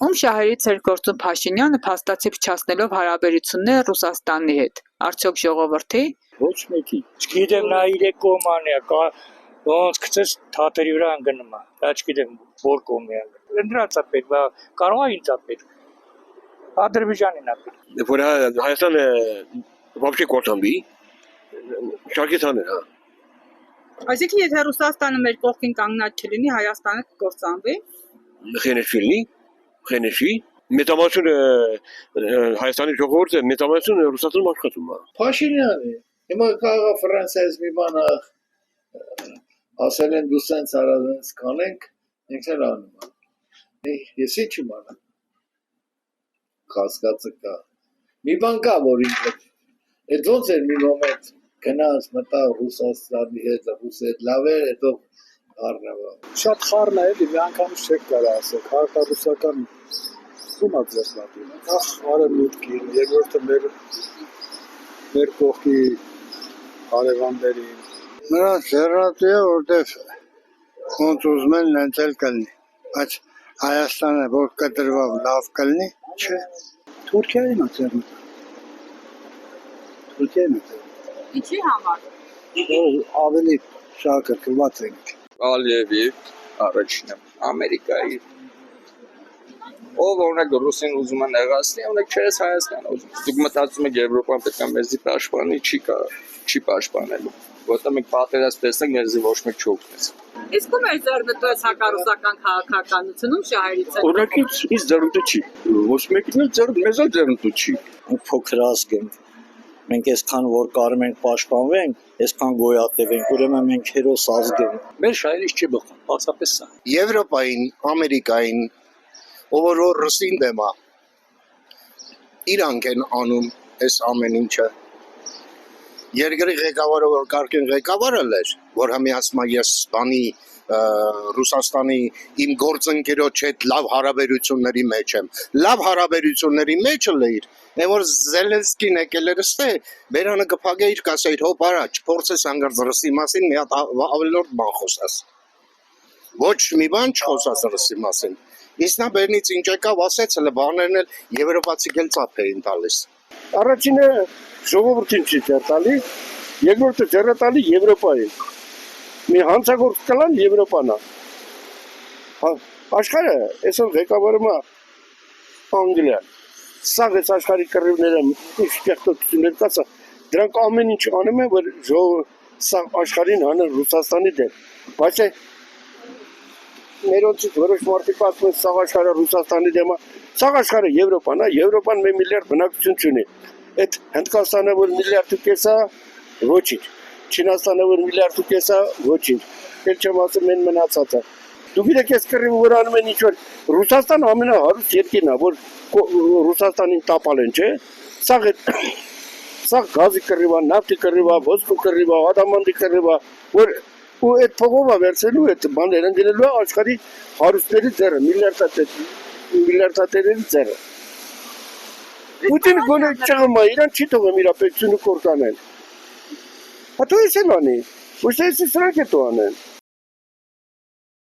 Ում շահերից էր գործում Փաշինյանը փաստացի փչացնելով հարաբերությունները Ռուսաստանի հետ, արդյոք ժողովրդի։ Ոչ մեկի։ Չգիտեմ նա իր կողմանի է, ոնց գցես թաթերի վրա անգնում է։ Դա չգիտեմ որ կողմի է։ Ընդրացա պետք, կարող է ինձ պետք։ Ադրբեջանին է պետք։ Որ Հայաստանը вообще կործանվի, շարքեցան է, հա։ Այսինքն եթե Ռուսաստանը մեր կողքին կանգնած չլինի, Հայաստանը կկործանվի։ Խենեշի մեծամասնությունը Հայաստանի ժողովուրդը մեծամասնությունը Ռուսաստանում աշխատում է։ Փաշինյանը հիմա կարող է Ֆրանսիայից մի բան ասել են դու սենց արած կանենք, ինքն էլ անում է։ Ես ինչ իմանամ։ Կասկածը կա։ Մի բան կա, որ ինքը այդ ոնց էր մի մոմենտ գնաց մտա Ռուսաստանի հետ, ռուսի հետ լավ էր, հետո առնվա։ Շատ խառն է, էլի մի անգամ չեք կարող ասել, հարտարուսական ում է ձեռնատու։ Ախ, արևմուտքին, երկրորդը մեր կողքի հարևաններին։ Նրանց ձեռնատու է, որտեվ ոնց ուզում են նենց էլ կլինի։ Բայց Հայաստանը որ կտրվավ լավ կլինի, չէ։ Թուրքիային է ձեռնատու։ Ինչի համար։ Ավելի շահագրգռված ենք։ Ալիևի առաջինը Ամերիկայի ով օրինակ Ռուսին ուզում է նեղացնել, օրինակ չես Հայաստանը ուզում։ Դուք մտածում եք Եվրոպան պետք է մեզի պաշտպանի, չի պաշտպանելու։ Որտեղ մենք պատերազմ տեսնենք, մեզի ոչ մեկ չօգնեց։ Իսկ ում էր ձեռնտու հակառուսական քաղաքականությունում շահերից է։ Օրինակից ինձ ձեռնտու չի։ Ոչ մեկին էլ մեզ էլ ձեռնտու չի։ Փոքր ազգ ենք։ Մենք այսքան որ կարում ենք պաշտպանվենք, այսքան գոյատևենք, ուրեմն մենք հերոս ազգ ենք։ Մեր շահերից չի բխում, բացապես սա։ Եվրոպային, Ամերիկային, ով որ ռուսին դեմ է, իրանք են անում այս ամեն ինչը։ Երկրի ղեկավարը որ կարգին ղեկավարը էր, որ համի ասում է ես բանի Ռուսաստանի իմ գործընկերոջ հետ լավ հարաբերությունների մեջ եմ։ Լավ հարաբերությունների մեջ լեիր, որ Զելենսկին եկել էր ստե, բերանը կփակեիր, կասեիր հոп առաջ, փորձես անգամ ռուսի մասին մի հատ ավելորդ բան խոսաս։ Ոչ մի բան չխոսաս ռուսի մասին։ Իսկ նա բերնից ինչ եկավ ասեց, հələ բաներն էլ եվրոպացի գել ծափ էին տալիս։ Առաջինը ժողովրդին չի ձեռտալի, երկրորդը ձեռտալի Եվրոպային։ Մի հանցագործ կլան Եվրոպան է։ Աշխարհը այսօր ղեկավարում է Անգլիան։ Սա այս աշխարհի կռիվները ինչ ստեղծություններ կա, դրանք ամեն ինչ անում են, որ սա աշխարհին հանեն Ռուսաստանի դեմ։ Բայց ներոնցից որոշ մարդիկ ասում են սա աշխարհը Ռուսաստանի դեմ է, սա աշխարհը Եվրոպան է, Եվրոպան 1 միլիարդ բնակչություն ունի։ Այդ Հնդկաստանը որ միլիարդ ու կես է, ոչինչ։ Չինաստանը որ միլիարդ ու կես է, ոչինչ։ Էլ չեմ ասում են մնացածը։ Դուք իրեք այս կռիվը որ անում են ինչ-որ Ռուսաստանը ամենահարուստ երկիրն է, որ Ռուսաստանին տապալ են, չէ՞։ Սա գազի կռիվ է, նավթի կռիվ է, ոսկու կռիվ է, ադամանդի կռիվ է, որ ու այդ փողովը վերցելու այդ բաները ընկնելու է աշխարհի հարուստների ձեռը, միլիարդատերերի ձեռը։ Պուտինը գոնե չղում է, իրան չի թողում իր պետությունը կործանել։ Հատո ես էլ անի, ոչ թե ես սրանք է տո անեն։